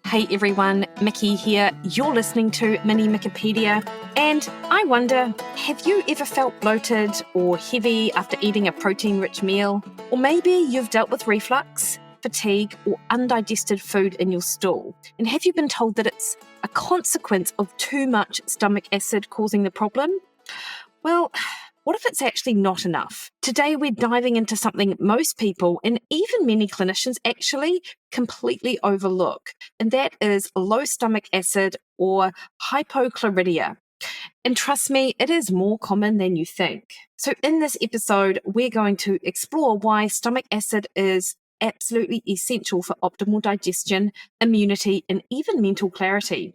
Hey everyone, Mikki here. You're listening to Mini Mikkipedia. And I wonder, have you ever felt bloated or heavy after eating a protein-rich meal? Or maybe you've dealt with reflux, fatigue, or undigested food in your stool. And have you been told that it's a consequence of too much stomach acid causing the problem? Well, what if it's actually not enough? Today, we're diving into something most people, and even many clinicians, actually completely overlook, and that is low stomach acid or hypochlorhydria. And trust me, it is more common than you think. So, in this episode, we're going to explore why stomach acid is absolutely essential for optimal digestion, immunity, and even mental clarity.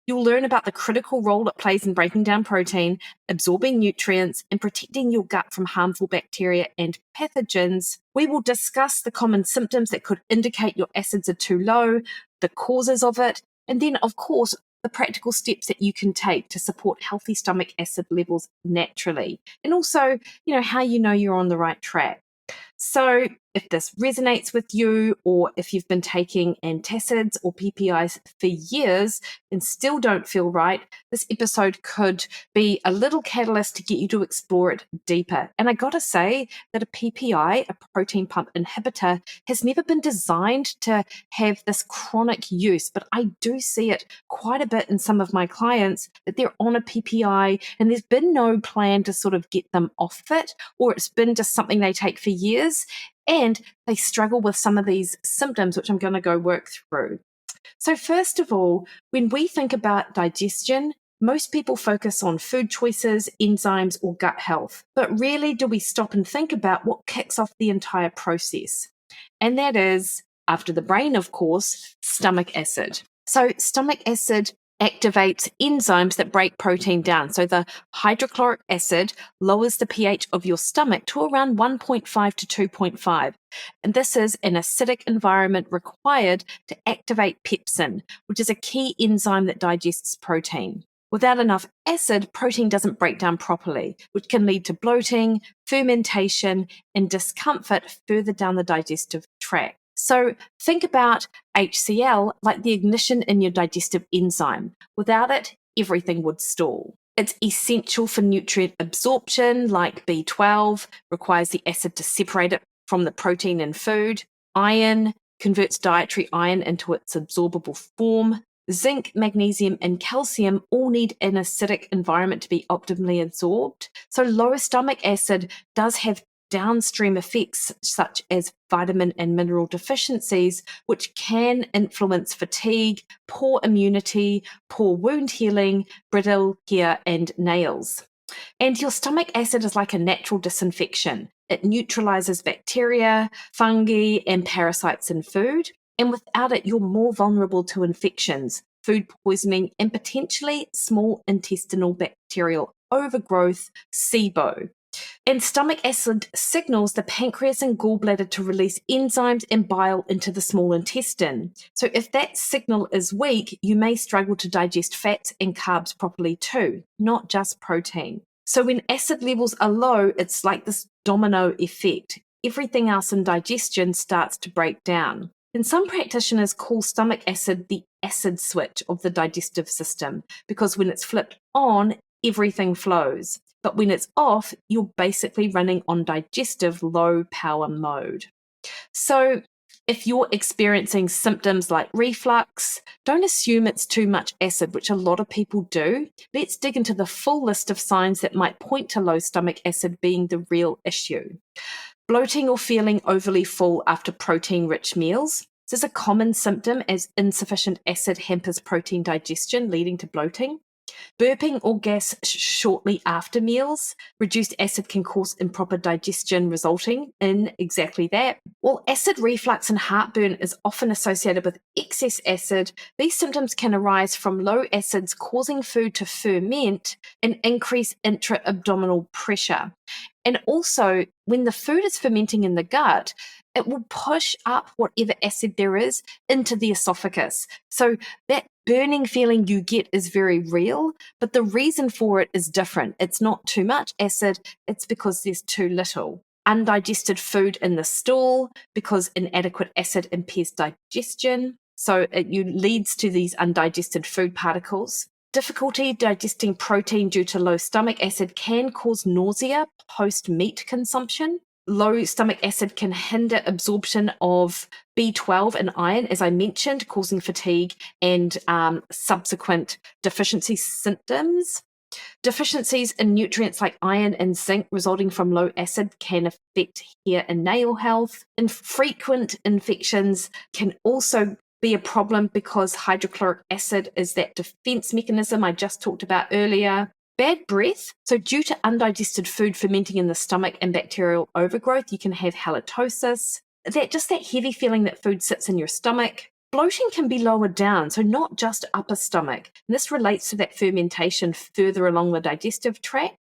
You'll learn about the critical role it plays in breaking down protein, absorbing nutrients, and protecting your gut from harmful bacteria and pathogens. We will discuss the common symptoms that could indicate your acids are too low, the causes of it, and then, of course, the practical steps that you can take to support healthy stomach acid levels naturally. And also, how you know you're on the right track. So, if this resonates with you, or if you've been taking antacids or PPIs for years and still don't feel right, this episode could be a little catalyst to get you to explore it deeper. And I gotta say that a PPI, a protein pump inhibitor, has never been designed to have this chronic use, but I do see it quite a bit in some of my clients that they're on a PPI and there's been no plan to sort of get them off it, or it's been just something they take for years. And they struggle with some of these symptoms, which I'm going to go work through. So first of all, when we think about digestion, most people focus on food choices, enzymes, or gut health. But rarely do we stop and think about what kicks off the entire process. And that is, after the brain, of course, stomach acid. So stomach acid activates enzymes that break protein down. So the hydrochloric acid lowers the pH of your stomach to around 1.5 to 2.5. And this is an acidic environment required to activate pepsin, which is a key enzyme that digests protein. Without enough acid, protein doesn't break down properly, which can lead to bloating, fermentation, and discomfort further down the digestive tract. So think about HCl like the ignition in your digestive enzyme. Without it, everything would stall. It's essential for nutrient absorption, like B12, requires the acid to separate it from the protein in food. Iron converts dietary iron into its absorbable form. Zinc, magnesium, and calcium all need an acidic environment to be optimally absorbed. So lower stomach acid does have downstream effects such as vitamin and mineral deficiencies, which can influence fatigue, poor immunity, poor wound healing, brittle hair and nails. And your stomach acid is like a natural disinfection. It neutralizes bacteria, fungi, and parasites in food. And without it, you're more vulnerable to infections, food poisoning, and potentially small intestinal bacterial overgrowth, SIBO. And stomach acid signals the pancreas and gallbladder to release enzymes and bile into the small intestine. So if that signal is weak, you may struggle to digest fats and carbs properly too, not just protein. So when acid levels are low, it's like this domino effect. Everything else in digestion starts to break down. And some practitioners call stomach acid the acid switch of the digestive system, because when it's flipped on, everything flows. But when it's off, you're basically running on digestive low power mode. So if you're experiencing symptoms like reflux, don't assume it's too much acid, which a lot of people do. Let's dig into the full list of signs that might point to low stomach acid being the real issue. Bloating or feeling overly full after protein-rich meals. This is a common symptom, as insufficient acid hampers protein digestion, leading to bloating. Burping or gas shortly after meals. Reduced acid can cause improper digestion, resulting in exactly that. While acid reflux and heartburn is often associated with excess acid, these symptoms can arise from low acids causing food to ferment and increase intra-abdominal pressure. And also, when the food is fermenting in the gut, it will push up whatever acid there is into the esophagus. So that burning feeling you get is very real, but the reason for it is different. It's not too much acid, it's because there's too little. Undigested food in the stool, because inadequate acid impairs digestion. So it leads to these undigested food particles. Difficulty digesting protein due to low stomach acid can cause nausea post-meat consumption. Low stomach acid can hinder absorption of B12 and iron, as I mentioned, causing fatigue and subsequent deficiency symptoms. Deficiencies in nutrients like iron and zinc resulting from low acid can affect hair and nail health. Infrequent infections can also be a problem because hydrochloric acid is that defense mechanism I just talked about earlier. Bad breath. So due to undigested food fermenting in the stomach and bacterial overgrowth, you can have halitosis. That heavy feeling that food sits in your stomach. Bloating can be lower down, so not just upper stomach. And this relates to that fermentation further along the digestive tract.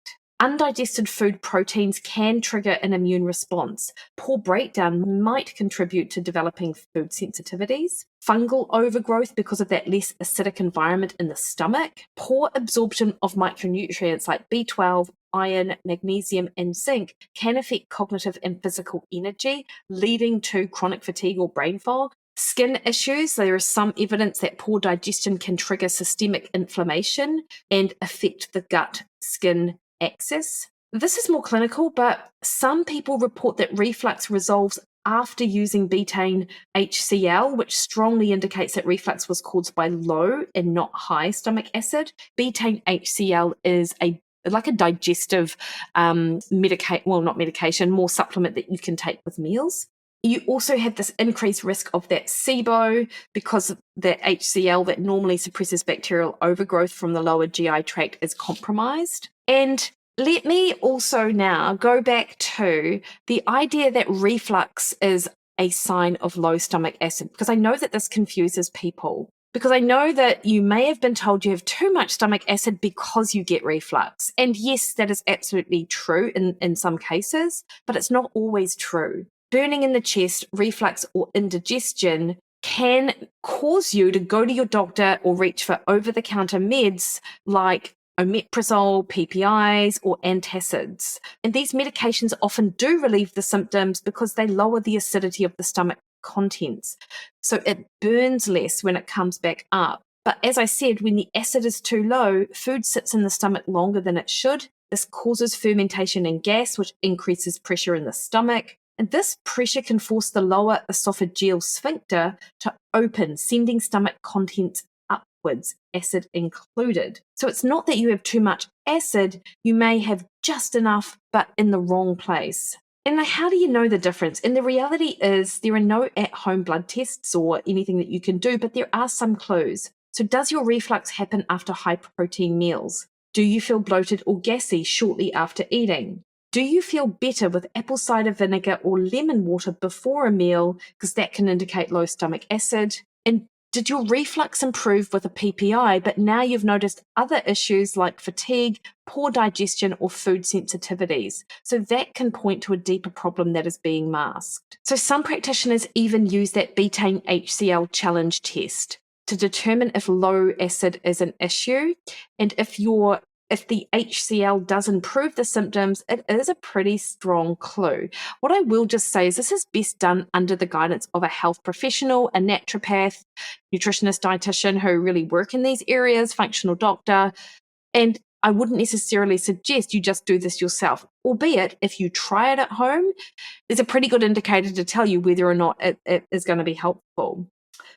Undigested food proteins can trigger an immune response. Poor breakdown might contribute to developing food sensitivities. Fungal overgrowth because of that less acidic environment in the stomach. Poor absorption of micronutrients like B12, iron, magnesium, and zinc can affect cognitive and physical energy, leading to chronic fatigue or brain fog. Skin issues. There is some evidence that poor digestion can trigger systemic inflammation and affect the gut-skin axis. This is more clinical, but some people report that reflux resolves after using betaine HCl, which strongly indicates that reflux was caused by low and not high stomach acid. Betaine HCl is like a digestive more supplement that you can take with meals. You also have this increased risk of that SIBO because that HCl that normally suppresses bacterial overgrowth from the lower GI tract is compromised. And let me also now go back to the idea that reflux is a sign of low stomach acid, because I know that this confuses people. Because I know that you may have been told you have too much stomach acid because you get reflux. And yes, that is absolutely true in some cases, but it's not always true. Burning in the chest, reflux, or indigestion can cause you to go to your doctor or reach for over-the-counter meds like omeprazole, PPIs, or antacids. And these medications often do relieve the symptoms because they lower the acidity of the stomach contents. So it burns less when it comes back up. But as I said, when the acid is too low, food sits in the stomach longer than it should. This causes fermentation and gas, which increases pressure in the stomach. And this pressure can force the lower esophageal sphincter to open, sending stomach contents upwards, acid included. So it's not that you have too much acid, you may have just enough, but in the wrong place. And how do you know the difference? And the reality is there are no at-home blood tests or anything that you can do, but there are some clues. So does your reflux happen after high-protein meals? Do you feel bloated or gassy shortly after eating? Do you feel better with apple cider vinegar or lemon water before a meal? Because that can indicate low stomach acid. And did your reflux improve with a PPI, but now you've noticed other issues like fatigue, poor digestion, or food sensitivities? So that can point to a deeper problem that is being masked. So some practitioners even use that betaine HCl challenge test to determine if low acid is an issue. And if the HCl does improve the symptoms, it is a pretty strong clue. What I will just say is this is best done under the guidance of a health professional, a naturopath, nutritionist, dietitian who really work in these areas, functional doctor. And I wouldn't necessarily suggest you just do this yourself, albeit if you try it at home, there's a pretty good indicator to tell you whether or not it is going to be helpful.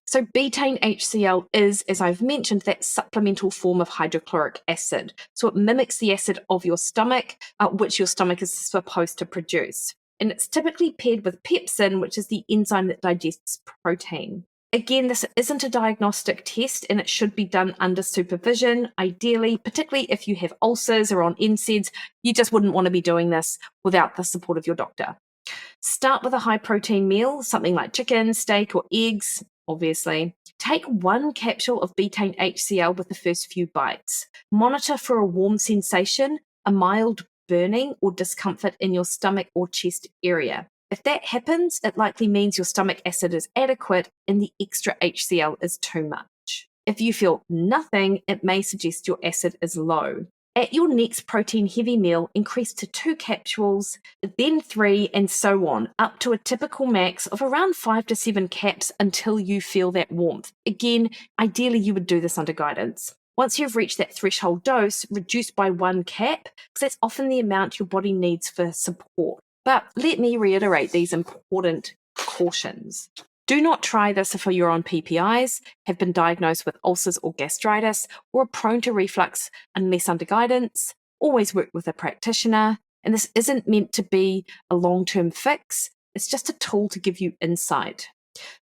So betaine HCl is, as I've mentioned, that supplemental form of hydrochloric acid. So it mimics the acid of your stomach, which your stomach is supposed to produce. And it's typically paired with pepsin, which is the enzyme that digests protein. Again, this isn't a diagnostic test and it should be done under supervision, ideally, particularly if you have ulcers or on NSAIDs. You just wouldn't want to be doing this without the support of your doctor. Start with a high protein meal, something like chicken, steak, or eggs, obviously. Take 1 capsule of betaine HCl with the first few bites. Monitor for a warm sensation, a mild burning, or discomfort in your stomach or chest area. If that happens, it likely means your stomach acid is adequate and the extra HCl is too much. If you feel nothing, it may suggest your acid is low. At your next protein heavy meal, increase to 2 capsules, then 3, and so on, up to a typical max of around 5 to 7 caps until you feel that warmth. Again, ideally you would do this under guidance. Once you've reached that threshold dose, reduce by 1 cap, because that's often the amount your body needs for support. But let me reiterate these important cautions. Do not try this if you're on PPIs, have been diagnosed with ulcers or gastritis, or are prone to reflux unless under guidance. Always work with a practitioner. And this isn't meant to be a long-term fix. It's just a tool to give you insight.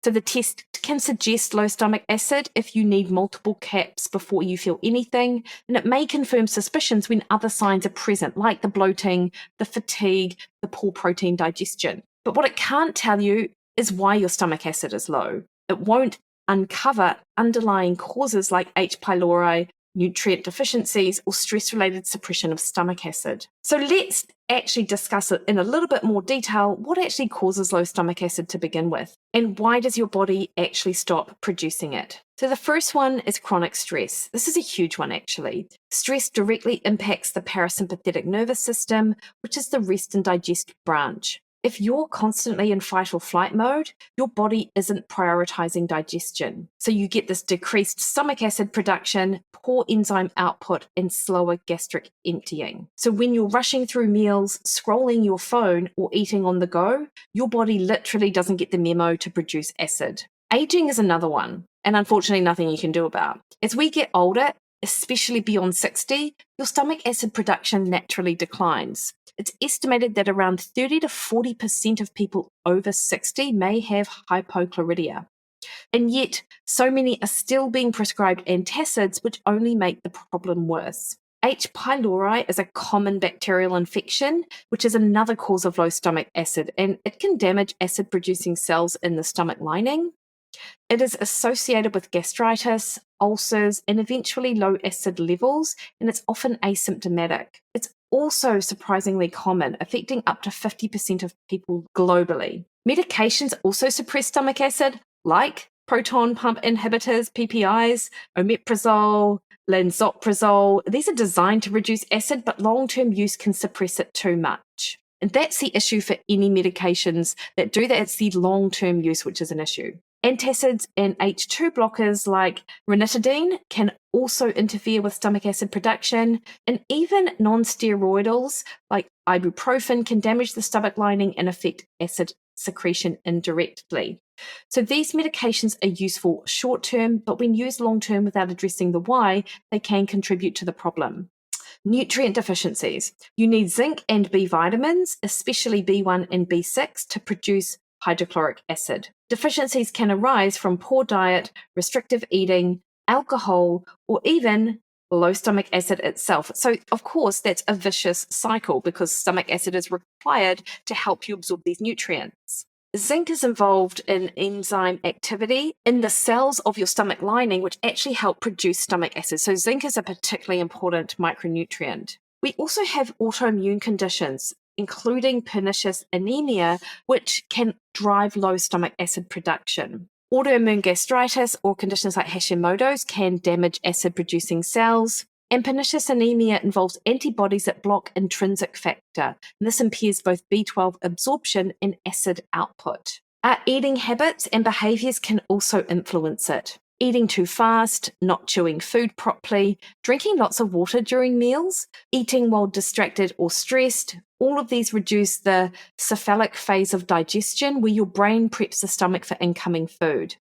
So the test can suggest low stomach acid if you need multiple caps before you feel anything, and it may confirm suspicions when other signs are present, like the bloating, the fatigue, the poor protein digestion. But what it can't tell you is why your stomach acid is low. It won't uncover underlying causes like H. pylori, nutrient deficiencies, or stress-related suppression of stomach acid. So let's actually discuss it in a little bit more detail. What actually causes low stomach acid to begin with? And why does your body actually stop producing it? So the first one is chronic stress. This is a huge one, actually. Stress directly impacts the parasympathetic nervous system, which is the rest and digest branch. If you're constantly in fight or flight mode, your body isn't prioritizing digestion. So you get this decreased stomach acid production, poor enzyme output, and slower gastric emptying. So when you're rushing through meals, scrolling your phone, or eating on the go, your body literally doesn't get the memo to produce acid. Aging is another one, and unfortunately nothing you can do about. As we get older, especially beyond 60, your stomach acid production naturally declines. It's estimated that around 30 to 40% of people over 60 may have hypochlorhydria. And yet, so many are still being prescribed antacids, which only make the problem worse. H. pylori is a common bacterial infection, which is another cause of low stomach acid, and it can damage acid-producing cells in the stomach lining. It is associated with gastritis, ulcers, and eventually low acid levels, and it's often asymptomatic. It's also surprisingly common, affecting up to 50% of people globally. Medications also suppress stomach acid, like proton pump inhibitors, PPIs, omeprazole, lansoprazole. These are designed to reduce acid, but long-term use can suppress it too much. And that's the issue for any medications that do that. It's the long-term use which is an issue. Antacids and H2 blockers like ranitidine can also interfere with stomach acid production, and even non-steroidals like ibuprofen can damage the stomach lining and affect acid secretion indirectly. So these medications are useful short-term, but when used long-term without addressing the why, they can contribute to the problem. Nutrient deficiencies. You need zinc and B vitamins, especially B1 and B6, to produce hydrochloric acid. Deficiencies can arise from poor diet, restrictive eating, alcohol, or even low stomach acid itself. So, of course, that's a vicious cycle because stomach acid is required to help you absorb these nutrients. Zinc is involved in enzyme activity in the cells of your stomach lining, which actually help produce stomach acid. So zinc is a particularly important micronutrient. We also have autoimmune conditions, including pernicious anemia, which can drive low stomach acid production. Autoimmune gastritis or conditions like Hashimoto's can damage acid-producing cells. And pernicious anemia involves antibodies that block intrinsic factor, and this impairs both B12 absorption and acid output. Our eating habits and behaviors can also influence it. Eating too fast, not chewing food properly, drinking lots of water during meals, eating while distracted or stressed, all of these reduce the cephalic phase of digestion where your brain preps the stomach for incoming food.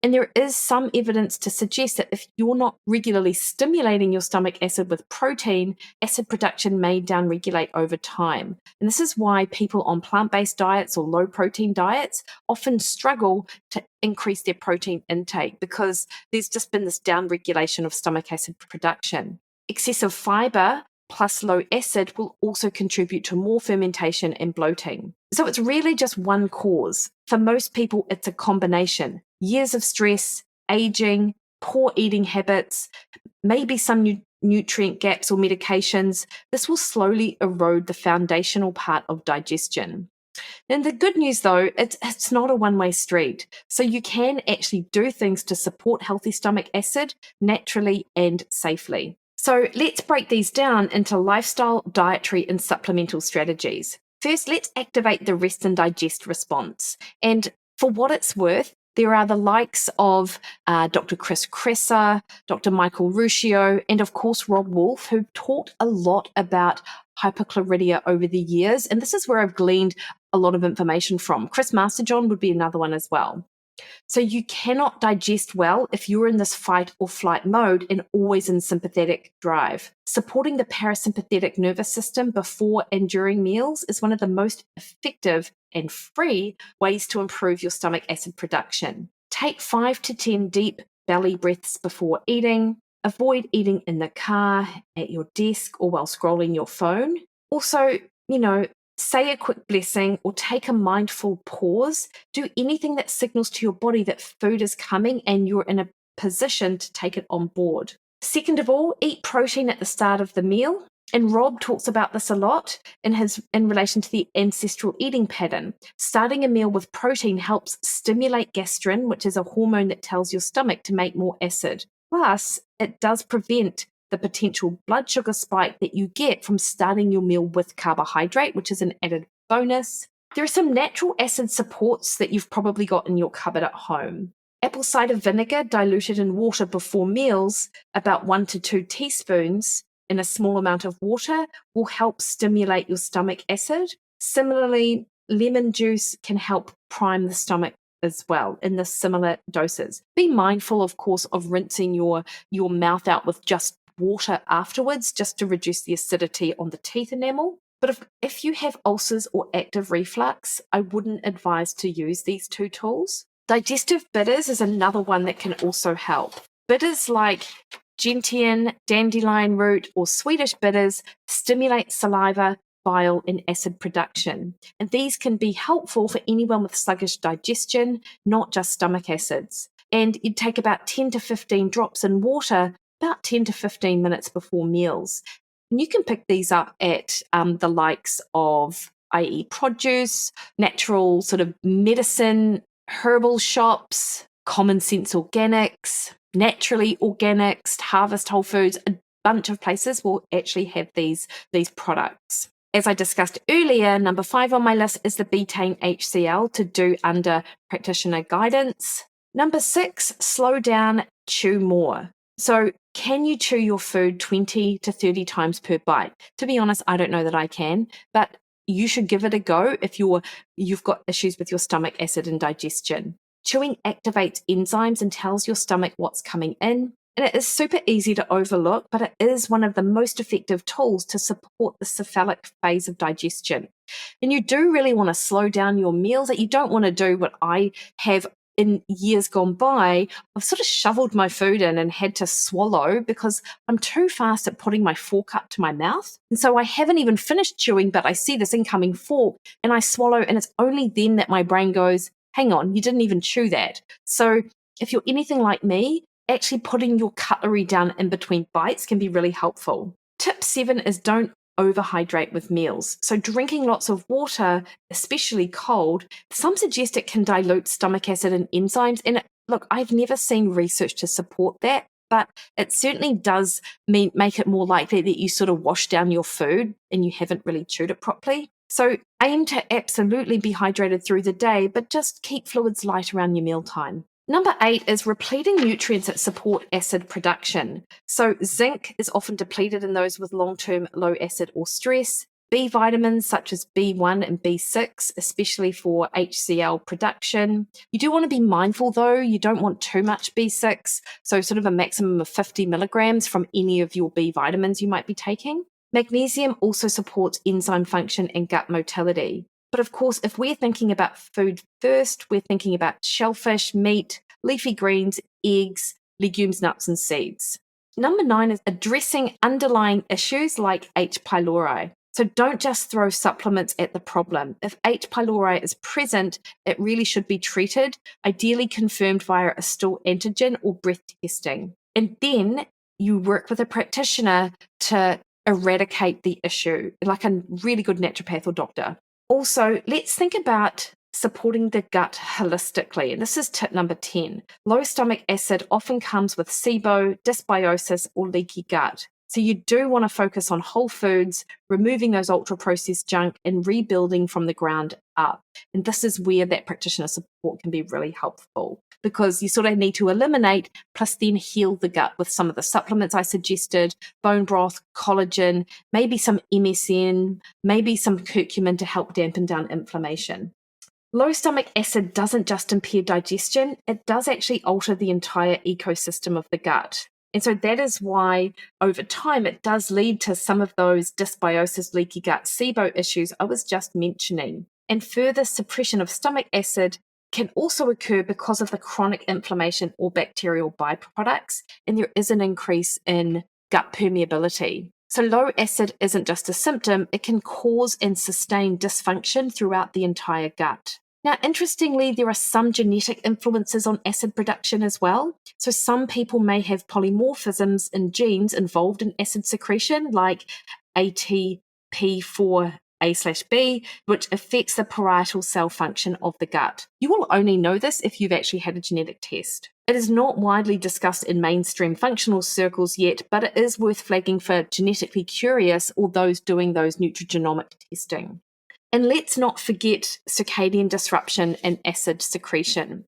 And there is some evidence to suggest that if you're not regularly stimulating your stomach acid with protein, acid production may downregulate over time. And this is why people on plant-based diets or low-protein diets often struggle to increase their protein intake because there's just been this downregulation of stomach acid production. Excessive fiber plus low acid will also contribute to more fermentation and bloating. So it's really just one cause. For most people, it's a combination. Years of stress, aging, poor eating habits, maybe some nutrient gaps or medications. This will slowly erode the foundational part of digestion. And the good news, though, it's not a one-way street. So you can actually do things to support healthy stomach acid naturally and safely. So let's break these down into lifestyle, dietary, and supplemental strategies. First, let's activate the rest and digest response. And for what it's worth, there are the likes of Dr. Chris Kresser, Dr. Michael Ruscio, and of course Rob Wolf, who've talked a lot about hypochlorhydria over the years. And this is where I've gleaned a lot of information from. Chris Masterjohn would be another one as well. So you cannot digest well if you're in this fight or flight mode and always in sympathetic drive. Supporting the parasympathetic nervous system before and during meals is one of the most effective and free ways to improve your stomach acid production. Take 5 to 10 deep belly breaths before eating. Avoid eating in the car, at your desk, or while scrolling your phone. Also, say a quick blessing or take a mindful pause. Do anything that signals to your body that food is coming and you're in a position to take it on board. Second of all, eat protein at the start of the meal. And Rob talks about this a lot in relation to the ancestral eating pattern. Starting a meal with protein helps stimulate gastrin, which is a hormone that tells your stomach to make more acid. Plus, it does prevent the potential blood sugar spike that you get from starting your meal with carbohydrate, which is an added bonus. There are some natural acid supports that you've probably got in your cupboard at home. Apple cider vinegar diluted in water before meals, about 1 to 2 teaspoons in a small amount of water, will help stimulate your stomach acid. Similarly, lemon juice can help prime the stomach as well in the similar doses. Be mindful, of course, of rinsing your mouth out with just water afterwards, just to reduce the acidity on the teeth enamel. But if you have ulcers or active reflux, I wouldn't advise to use these two tools. Digestive bitters is another one that can also help. Bitters like gentian, dandelion root, or Swedish bitters stimulate saliva, bile, and acid production. And these can be helpful for anyone with sluggish digestion, not just stomach acids. And you'd take about 10 to 15 drops in water about 10 to 15 minutes before meals. And you can pick these up at the likes of i.e. produce, natural sort of medicine, herbal shops, Common Sense Organics, Naturally Organics, Harvest Whole Foods. A bunch of places will actually have these products. As I discussed earlier, number 5 on my list is the betaine HCl to do under practitioner guidance. Number 6, slow down, chew more. So can you chew your food 20 to 30 times per bite? To be honest, I don't know that I can, but you should give it a go if you've got issues with your stomach acid and digestion. Chewing activates enzymes and tells your stomach what's coming in. And it is super easy to overlook, but it is one of the most effective tools to support the cephalic phase of digestion. And you do really want to slow down your meals. That you don't want to do what I have in years gone by. I've sort of shoveled my food in and had to swallow because I'm too fast at putting my fork up to my mouth. And so I haven't even finished chewing, but I see this incoming fork and I swallow, and it's only then that my brain goes, hang on, you didn't even chew that. So if you're anything like me, actually putting your cutlery down in between bites can be really helpful. Tip 7 is don't overhydrate with meals. So drinking lots of water, especially cold, some suggest it can dilute stomach acid and enzymes. And look, I've never seen research to support that, but it certainly does make it more likely that you sort of wash down your food and you haven't really chewed it properly. So aim to absolutely be hydrated through the day, but just keep fluids light around your mealtime. Number 8 is repleting nutrients that support acid production. So zinc is often depleted in those with long-term low acid or stress. B vitamins such as B1 and B6, especially for HCl production. You do want to be mindful though, you don't want too much B6, so sort of a maximum of 50 milligrams from any of your B vitamins you might be taking. Magnesium also supports enzyme function and gut motility. But of course, if we're thinking about food first, we're thinking about shellfish, meat, leafy greens, eggs, legumes, nuts, and seeds. Number 9 is addressing underlying issues like H. pylori. So don't just throw supplements at the problem. If H. pylori is present, it really should be treated, ideally confirmed via a stool antigen or breath testing. And then you work with a practitioner to eradicate the issue, like a really good naturopath or doctor. Also, let's think about supporting the gut holistically. And this is tip number 10. Low stomach acid often comes with SIBO, dysbiosis, or leaky gut. So you do want to focus on whole foods, removing those ultra-processed junk and rebuilding from the ground up. And this is where that practitioner support can be really helpful, because you sort of need to eliminate plus then heal the gut with some of the supplements I suggested, bone broth, collagen, maybe some MSM, maybe some curcumin to help dampen down inflammation. Low stomach acid doesn't just impair digestion, it does actually alter the entire ecosystem of the gut. And so that is why over time it does lead to some of those dysbiosis, leaky gut, SIBO issues I was just mentioning. And further suppression of stomach acid can also occur because of the chronic inflammation or bacterial byproducts, and there is an increase in gut permeability. So low acid isn't just a symptom, it can cause and sustain dysfunction throughout the entire gut. Now, interestingly, there are some genetic influences on acid production as well. So some people may have polymorphisms in genes involved in acid secretion, like ATP4A/B, which affects the parietal cell function of the gut. You will only know this if you've actually had a genetic test. It is not widely discussed in mainstream functional circles yet, but it is worth flagging for genetically curious or those doing those nutrigenomic testing. And let's not forget circadian disruption and acid secretion.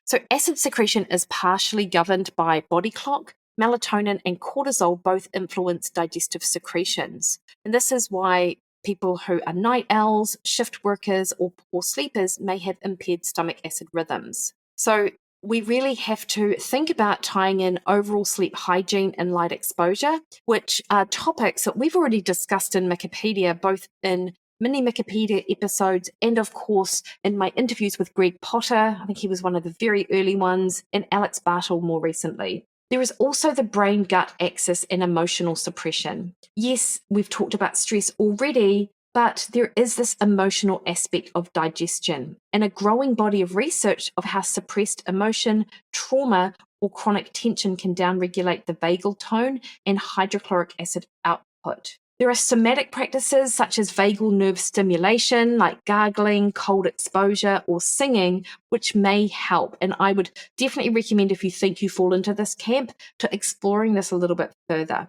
So acid secretion is partially governed by body clock. Melatonin and cortisol both influence digestive secretions. And this is why people who are night owls, shift workers, or poor sleepers may have impaired stomach acid rhythms. So we really have to think about tying in overall sleep hygiene and light exposure, which are topics that we've already discussed in Mikkipedia, both in mini Mikkipedia episodes and, of course, in my interviews with Greg Potter. I think he was one of the very early ones, and Alex Bartle more recently. There is also the brain-gut axis and emotional suppression. Yes, we've talked about stress already, but there is this emotional aspect of digestion and a growing body of research of how suppressed emotion, trauma, or chronic tension can downregulate the vagal tone and hydrochloric acid output. There are somatic practices such as vagal nerve stimulation, like gargling, cold exposure, or singing, which may help. And I would definitely recommend, if you think you fall into this camp, to exploring this a little bit further.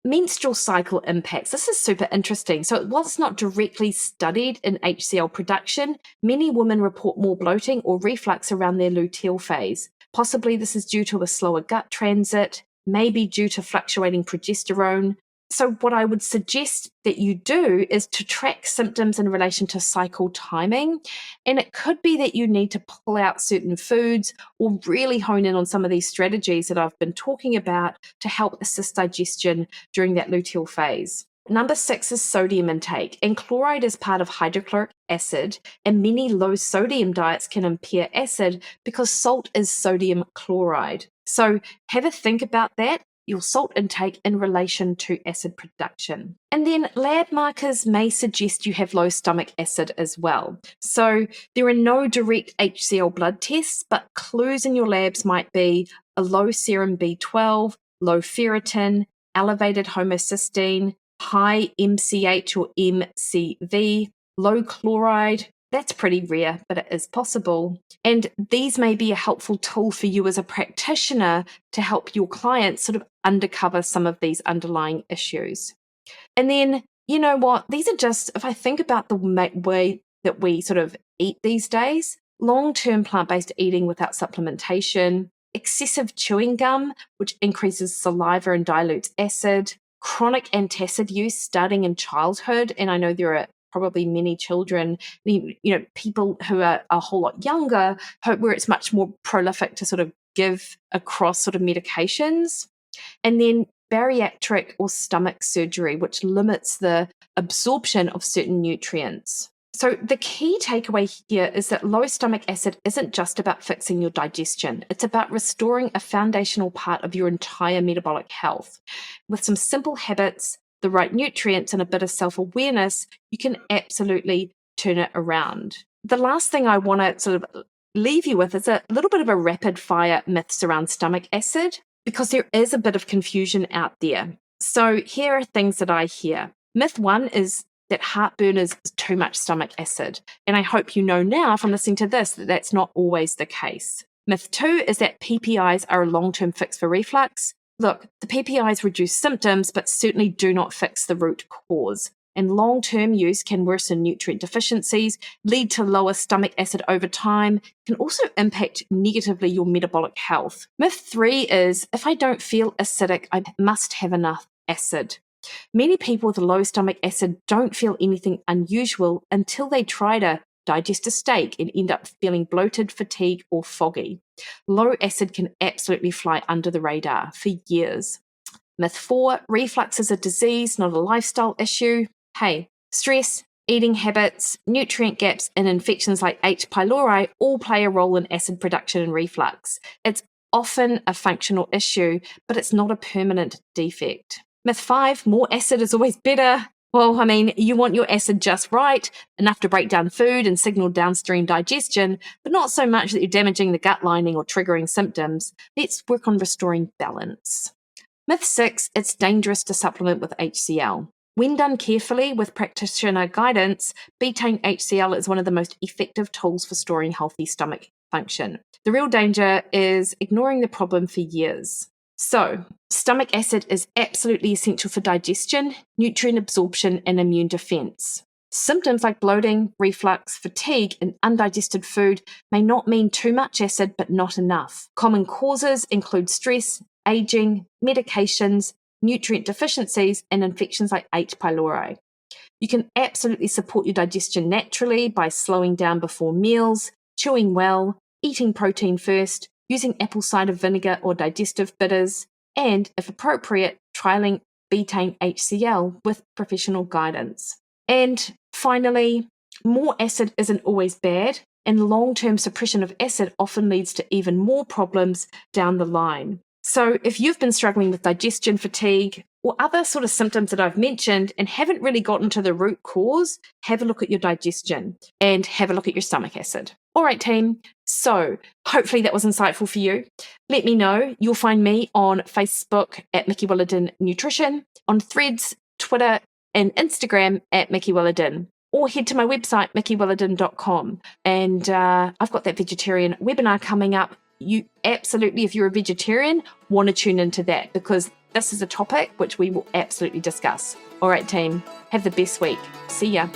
Menstrual cycle impacts. This is super interesting. So while it's not directly studied in HCl production, many women report more bloating or reflux around their luteal phase. Possibly this is due to a slower gut transit, maybe due to fluctuating progesterone. So what I would suggest that you do is to track symptoms in relation to cycle timing. And it could be that you need to pull out certain foods or really hone in on some of these strategies that I've been talking about to help assist digestion during that luteal phase. Number 6 is sodium intake, and chloride is part of hydrochloric acid, and many low sodium diets can impair acid because salt is sodium chloride. So have a think about that, your salt intake in relation to acid production. And then lab markers may suggest you have low stomach acid as well. So there are no direct HCl blood tests, but clues in your labs might be a low serum B12, low ferritin, elevated homocysteine, high MCH or MCV, low chloride. That's pretty rare, but it is possible. And these may be a helpful tool for you as a practitioner to help your clients sort of uncover some of these underlying issues. And then, you know what? These are just, if I think about the way that we sort of eat these days, long-term plant-based eating without supplementation, excessive chewing gum, which increases saliva and dilutes acid, chronic antacid use starting in childhood. And I know there are probably many children, people who are a whole lot younger, where it's much more prolific to sort of give across sort of medications. And then bariatric or stomach surgery, which limits the absorption of certain nutrients. So the key takeaway here is that low stomach acid isn't just about fixing your digestion. It's about restoring a foundational part of your entire metabolic health. With some simple habits, the right nutrients, and a bit of self-awareness, you can absolutely turn it around. The last thing I want to sort of leave you with is a little bit of a rapid fire myths around stomach acid, because there is a bit of confusion out there. So here are things that I hear. Myth 1 is that heartburn is too much stomach acid. And I hope you know now from listening to this that that's not always the case. Myth 2 is that PPIs are a long-term fix for reflux. Look, the PPIs reduce symptoms, but certainly do not fix the root cause. And long-term use can worsen nutrient deficiencies, lead to lower stomach acid over time, can also impact negatively your metabolic health. Myth 3 is, if I don't feel acidic, I must have enough acid. Many people with low stomach acid don't feel anything unusual until they try to digest a steak and end up feeling bloated, fatigued, or foggy. Low acid can absolutely fly under the radar for years. Myth 4, reflux is a disease, not a lifestyle issue. Hey, stress, eating habits, nutrient gaps, and infections like H. pylori all play a role in acid production and reflux. It's often a functional issue, but it's not a permanent defect. Myth 5, more acid is always better. Well, you want your acid just right, enough to break down food and signal downstream digestion, but not so much that you're damaging the gut lining or triggering symptoms. Let's work on restoring balance. Myth 6, it's dangerous to supplement with HCl. When done carefully with practitioner guidance, betaine HCl is one of the most effective tools for storing healthy stomach function. The real danger is ignoring the problem for years. So, stomach acid is absolutely essential for digestion, nutrient absorption, and immune defense. Symptoms like bloating, reflux, fatigue, and undigested food may not mean too much acid but not enough. Common causes include stress, aging, medications, nutrient deficiencies, and infections like H. pylori. You can absolutely support your digestion naturally by slowing down before meals, chewing well, eating protein first, using apple cider vinegar or digestive bitters, and, if appropriate, trialing betaine HCl with professional guidance. And finally, more acid isn't always bad, and long-term suppression of acid often leads to even more problems down the line. So if you've been struggling with digestion fatigue or other sort of symptoms that I've mentioned and haven't really gotten to the root cause, have a look at your digestion and have a look at your stomach acid. All right, team. So hopefully that was insightful for you. Let me know. You'll find me on Facebook at Mikki Williden Nutrition, on Threads, Twitter, and Instagram at Mikki Williden, or head to my website, MikkiWilliden.com. And I've got that vegetarian webinar coming up. You absolutely, if you're a vegetarian, want to tune into that because this is a topic which we will absolutely discuss. All right, team, have the best week. See ya.